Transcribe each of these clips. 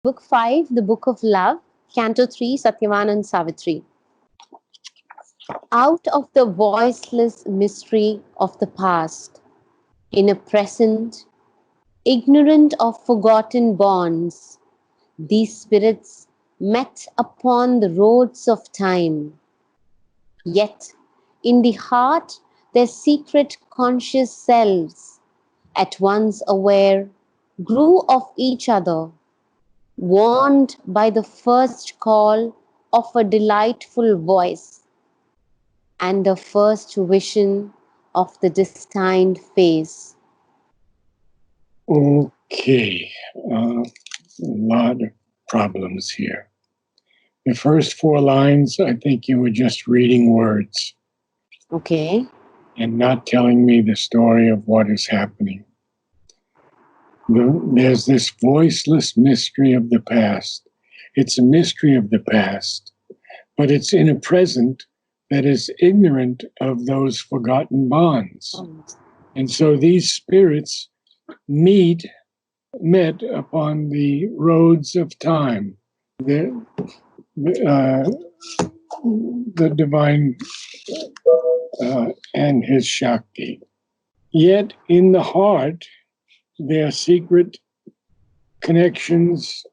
Book 5, The Book of Love, Canto 3, Satyavan and Savitri. Out of the voiceless mystery of the past, in a present, ignorant of forgotten bonds, these spirits met upon the roads of time. Yet, in the heart, their secret conscious selves, at once aware, grew of each other, warned by the first call of a delightful voice and the first vision of the destined face. Okay, a lot of problems here. The first four lines, I think you were just reading words Okay. and not telling me the story of what is happening. There's this voiceless mystery of the past. It's a mystery of the past, but it's in a present that is ignorant of those forgotten bonds. And so these spirits met upon the roads of time. The divine and his Shakti. Yet in the heart, their secret connections,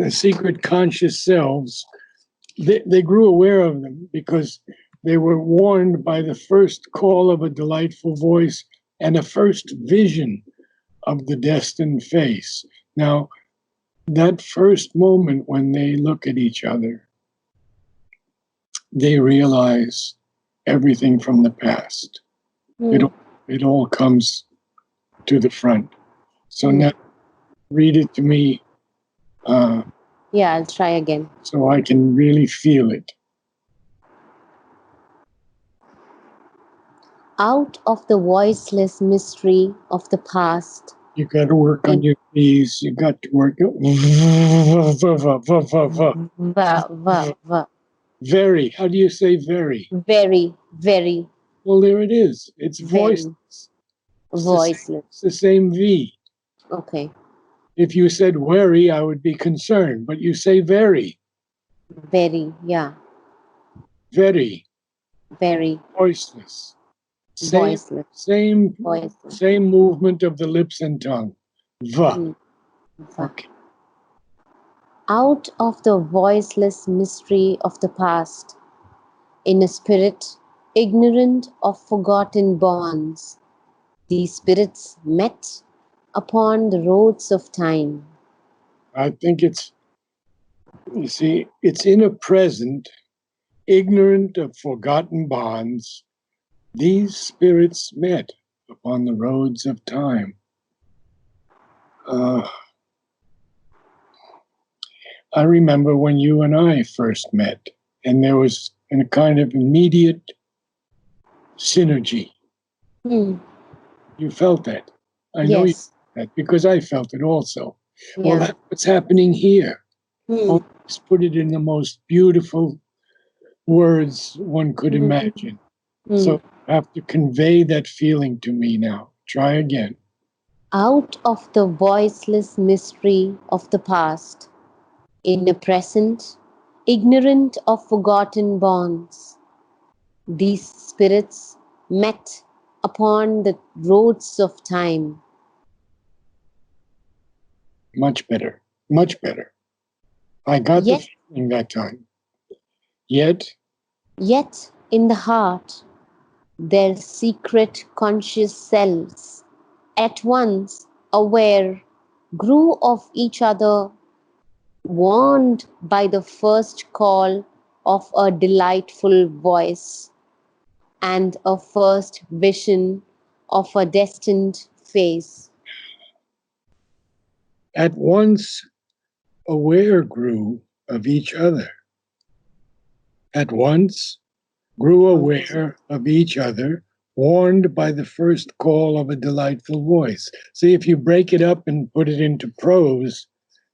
secret conscious selves, they grew aware of them because they were warned by the first call of a delightful voice and a first vision of the destined face. Now, that first moment when they look at each other, they realize everything from the past. It all comes to the front. So now read it to me. Yeah, I'll try again. So I can really feel it. Out of the voiceless mystery of the past. You got to work on your knees. You got to work. Very. How do you say very? Very, very. Well, there it is. It's voiceless. Voiceless. It's the same V. Okay. If you said wary, I would be concerned, but you say very. Very, yeah. Very. Very. Voiceless. Voiceless. Same Voiceless. Same movement of the lips and tongue. Va. Okay. Out of the voiceless mystery of the past, in a spirit ignorant of forgotten bonds, these spirits met upon the roads of time. I think it's in a present, ignorant of forgotten bonds, these spirits met upon the roads of time. I remember when you and I first met, and there was a kind of immediate synergy. You felt that. I know you felt that because I felt it also. Yeah. Well, that's what's happening here. Let's put it in the most beautiful words one could imagine. So you have to convey that feeling to me now. Try again. Out of the voiceless mystery of the past, in the present, ignorant of forgotten bonds, these spirits met upon the roads of time. Much better. Much better. I got the feeling that time. Yet in the heart, their secret conscious selves, at once aware, grew of each other, warned by the first call of a delightful voice and a first vision of a destined face. At once aware grew of each other. At once grew aware of each other, warned by the first call of a delightful voice. See, if you break it up and put it into prose,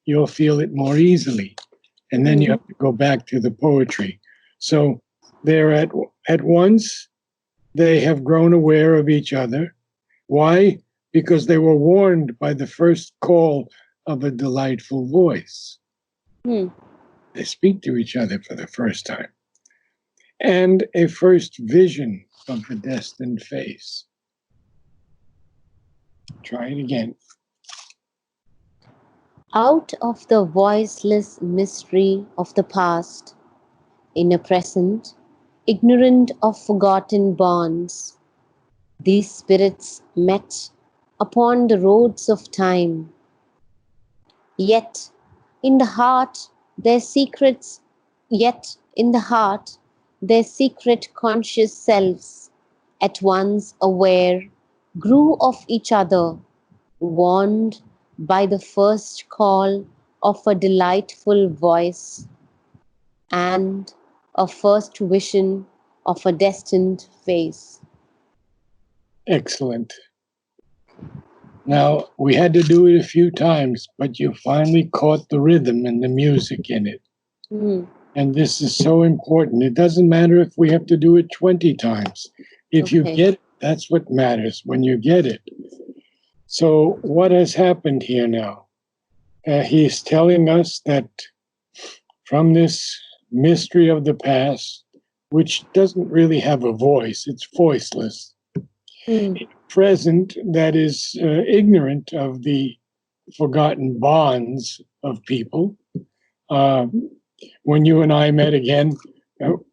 you'll feel it more easily. And then you have to go back to the poetry. So they're at once, they have grown aware of each other. Why? Because they were warned by the first call of a delightful voice. Hmm. They speak to each other for the first time. And a first vision of the destined face. Try it again. Out of the voiceless mystery of the past, in a present, ignorant of forgotten bonds, these spirits met upon the roads of time. Yet in the heart their secrets, yet in the heart their secret conscious selves, at once aware, grew of each other, warned by the first call of a delightful voice and a first vision of a destined face. Excellent. Now, we had to do it a few times, but you finally caught the rhythm and the music in it. Mm, And this is so important. It doesn't matter if we have to do it 20 times. If you okay. get it, that's what matters, when you get it. So, what has happened here now? He's telling us that from this mystery of the past, which doesn't really have a voice, it's voiceless, Mm, present that is ignorant of the forgotten bonds of people. Uh, when you and I met again,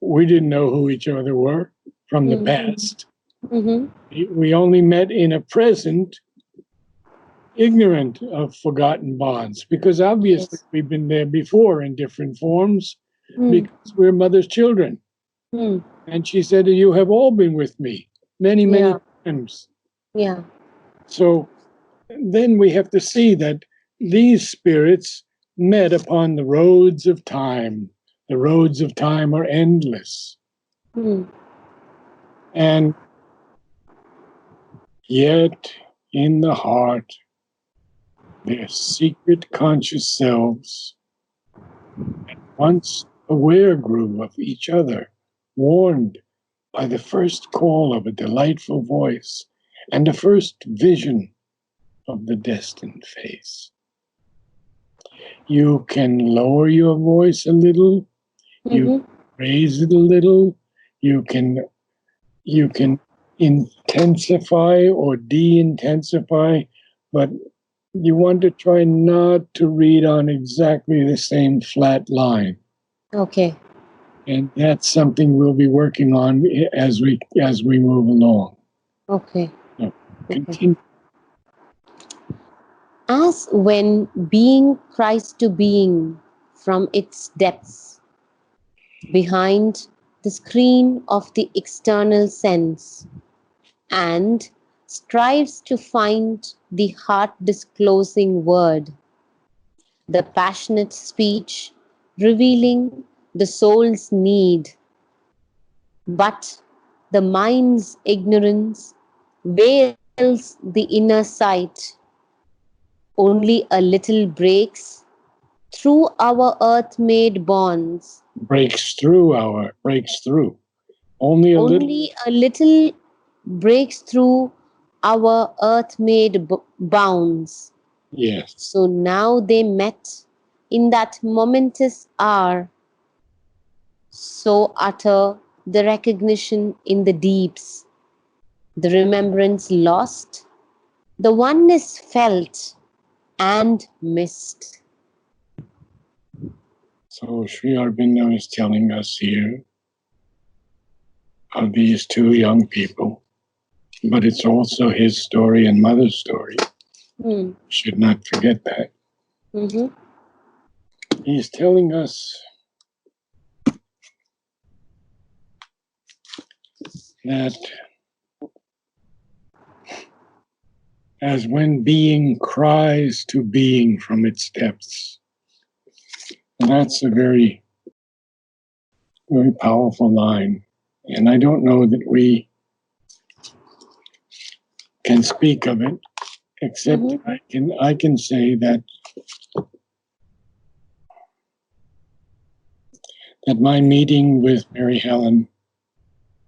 we didn't know who each other were from the mm, past. mm-hmm. We only met in a present ignorant of forgotten bonds, because obviously Yes. we've been there before in different forms Mm, because we're mother's children. mm, And she said, you have all been with me many, many yeah, times. yeah. So then we have to see that these spirits met upon the roads of time. The roads of time are endless. Mm, And yet, in the heart, their secret conscious selves, at once aware grew of each other, warned by the first call of a delightful voice and the first vision of the destined face. You can lower your voice a little, you mm-hmm. raise it a little, you can intensify or de-intensify, but you want to try not to read on exactly the same flat line. Okay. And that's something we'll be working on as we move along. Okay. So Okay. continue. As when being cries to being from its depths, behind the screen of the external sense, and strives to find the heart disclosing word, the passionate speech revealing the soul's need. But the mind's ignorance veils the inner sight. Only a little breaks through our earth made bonds. Breaks through. Only a little. Only a little breaks through our earth made bounds. Yes. So now they met in that momentous hour, so utter the recognition in the deeps, the remembrance lost, the oneness felt and missed. So Sri Aurobindo is telling us here of these two young people, but it's also his story and mother's story. Hmm. Should not forget that. Mm-hmm. He's telling us that as when being cries to being from its depths. And that's a very, very powerful line. And I don't know that we can speak of it, except Mm-hmm. I can say that my meeting with Mary Helen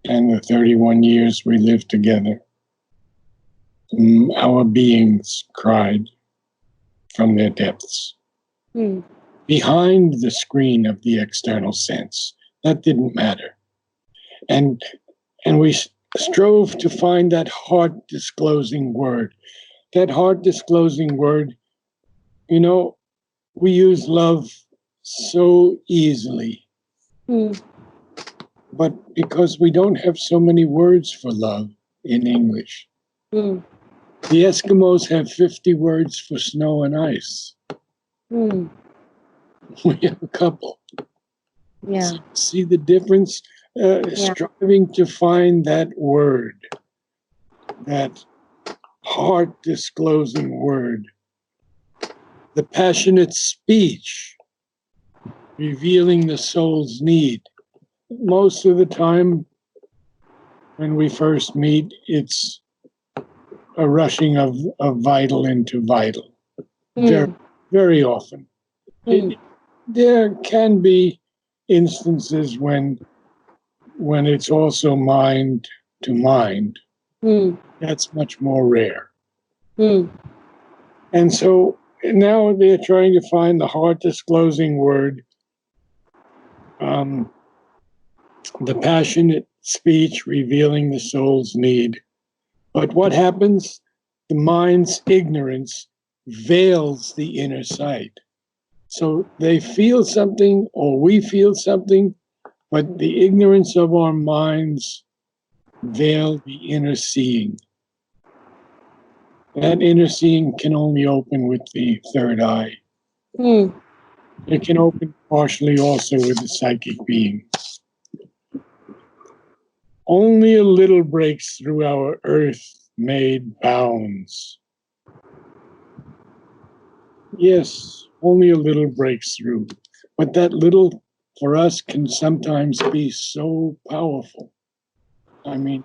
and the 31 years we lived together, our beings cried. from their depths, behind the screen of the external sense. That didn't matter. And we strove to find that heart-disclosing word. That heart-disclosing word, you know, we use love so easily. But because we don't have so many words for love in English, the Eskimos have 50 words for snow and ice. We have a couple. Yeah. See the difference? Striving to find that word, that heart-disclosing word, the passionate speech, revealing the soul's need. Most of the time, when we first meet, it's a rushing of vital into vital. Very, very often. There can be instances when it's also mind to mind. That's much more rare. And so now they're trying to find the heart-disclosing word, the passionate speech revealing the soul's need. But what happens? The mind's ignorance veils the inner sight. So they feel something, or we feel something, but the ignorance of our minds veil the inner seeing. That inner seeing can only open with the third eye. It can open partially also with the psychic being. Only a little breaks through our earth-made bounds. Yes, only a little breaks through. But that little, for us, can sometimes be so powerful. I mean,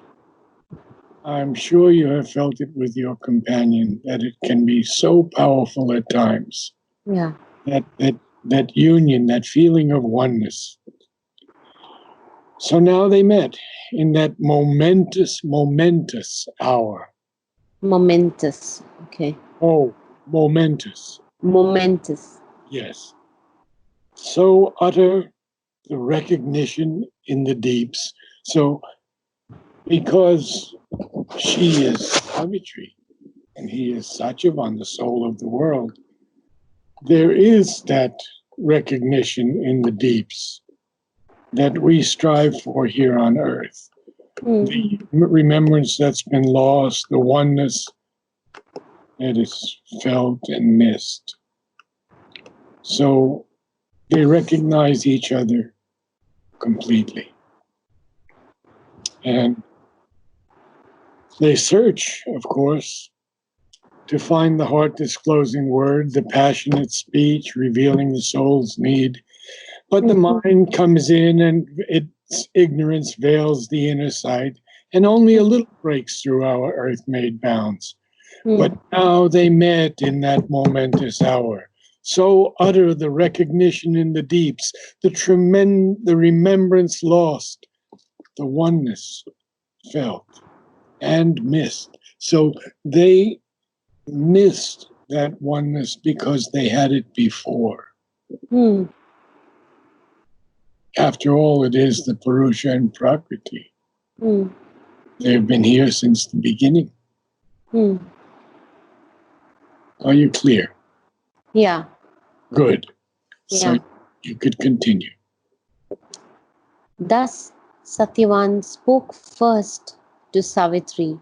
I'm sure you have felt it with your companion, that it can be so powerful at times. Yeah. That union, that feeling of oneness. So now they met in that momentous hour. Momentous. Okay. Oh, momentous. Momentous. Yes. So utter the recognition in the deeps. So because she is Savitri and he is Satyavan, the soul of the world, there is that recognition in the deeps that we strive for here on earth. The remembrance that's been lost, the oneness that is felt and missed. So they recognize each other completely. And they search, of course, to find the heart-disclosing word, the passionate speech revealing the soul's need. But the mind comes in and its ignorance veils the inner sight, and only a little breaks through our earth-made bounds. But now they met in that momentous hour. So utter the recognition in the deeps, the remembrance lost, the oneness felt and missed. So they missed that oneness because they had it before. After all, it is the Purusha and Prakriti. They've been here since the beginning. Are you clear? Yeah. Good. Yeah. So you could continue. Thus Satyavan spoke first to Savitri.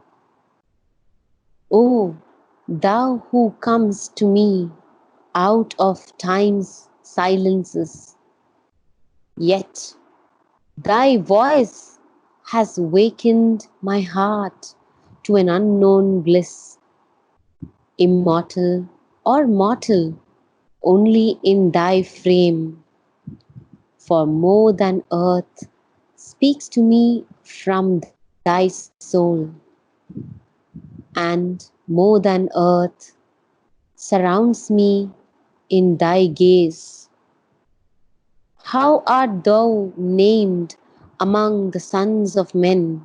O thou who comes to me out of time's silences, yet thy voice has wakened my heart to an unknown bliss, immortal or mortal, only in thy frame. For more than earth speaks to me from thy soul, and more than earth surrounds me in thy gaze. How art thou named among the sons of men?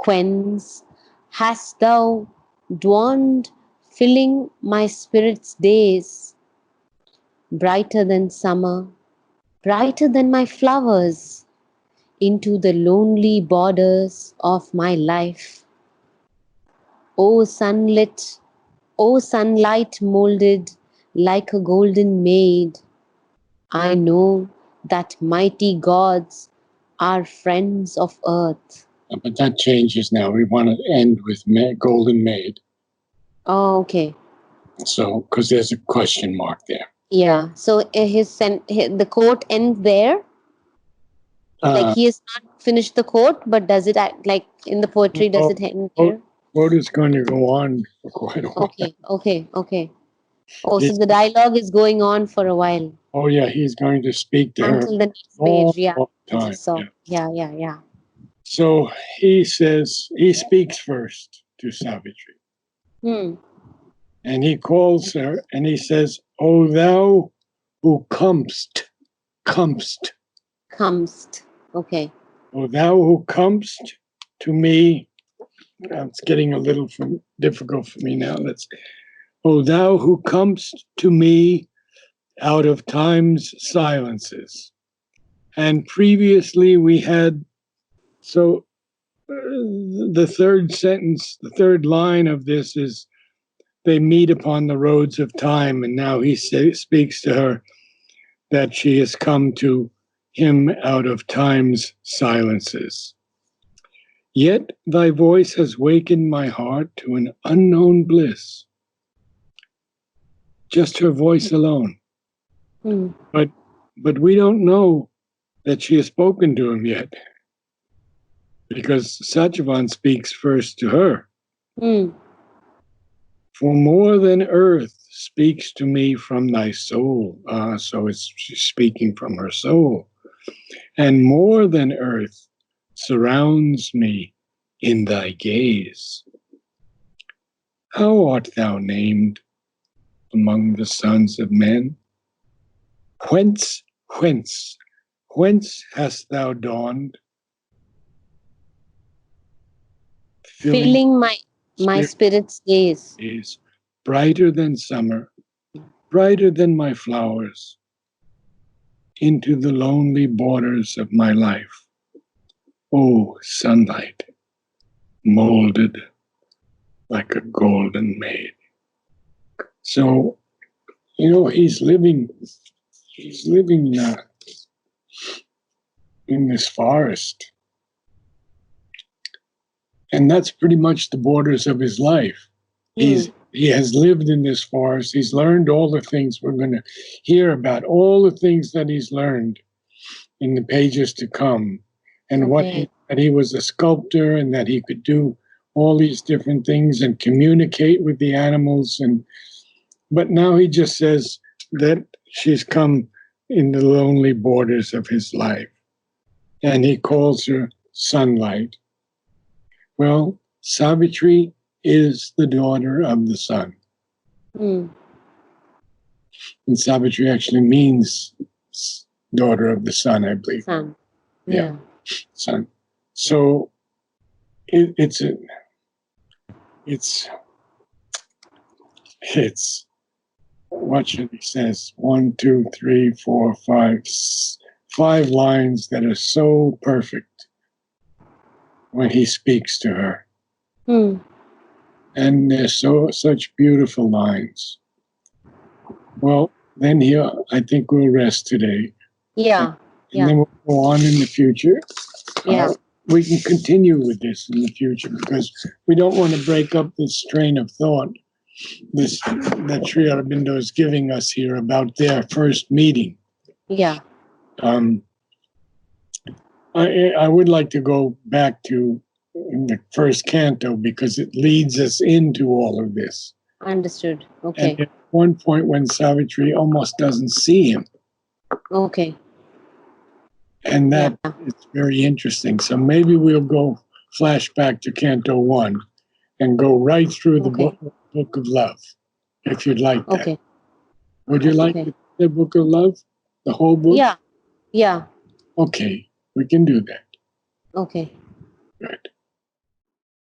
Whence hast thou dawned filling my spirit's days, brighter than summer, brighter than my flowers, into the lonely borders of my life. O sunlit, O sunlight molded like a golden maid, I know that mighty gods are friends of earth. But that changes now. We want to end with Golden Maid. Oh, okay. So, because there's a question mark there. Yeah. So the quote ends there. Like he has not finished the quote, but does it like in the poetry? Does it end there? Quote is going to go on for quite a while. Okay. Oh, so the dialogue is going on for a while. Oh yeah, he's going to speak to her until the next page. Yeah. all the time. So yeah. So he speaks first to Savitri. And he calls her and he says, "O thou who comest. Okay. O thou who comest to me." It's getting a little difficult for me now. O thou who comest to me out of time's silences. And previously we had, so the third sentence, the third line of this is, they meet upon the roads of time. And now he speaks to her that she has come to him out of time's silences. Yet thy voice has wakened my heart to an unknown bliss. Just her voice alone. But we don't know that she has spoken to him yet, because Satyavan speaks first to her. For more than earth speaks to me from thy soul. So she's speaking from her soul. And more than earth surrounds me in thy gaze. How art thou named among the sons of men? Whence hast thou dawned? Filling my spirit's days. Is brighter than summer, brighter than my flowers, into the lonely borders of my life. O sunlight, molded like a golden maid. So, he's living in this forest. And that's pretty much the borders of his life. He has lived in this forest. He's learned all the things we're going to hear about, all the things that he's learned in the pages to come. And that he was a sculptor and that he could do all these different things and communicate with the animals. But now he just says that she's come in the lonely borders of his life. And he calls her sunlight. Well, Savitri is the daughter of the sun. And Savitri actually means daughter of the sun, I believe. Sun. Yeah. Sun. So it's what should he says? 1, 2, 3, 4, 5, 5 lines that are so perfect when he speaks to her. And they're such beautiful lines. Well, then here, I think we'll rest today. Yeah. And then we'll go on in the future. Yeah. We can continue with this in the future because we don't want to break up this train of thought that Sri Aurobindo is giving us here about their first meeting. Yeah. I would like to go back to the first canto because it leads us into all of this. Understood. Okay. And at one point when Savitri almost doesn't see him. Okay. And that is very interesting. So maybe we'll go flashback to Canto 1 and go right through the book of love, if you'd like that. Okay. Would you like the book of love? The whole book? Yeah. Okay, we can do that. Okay. Good.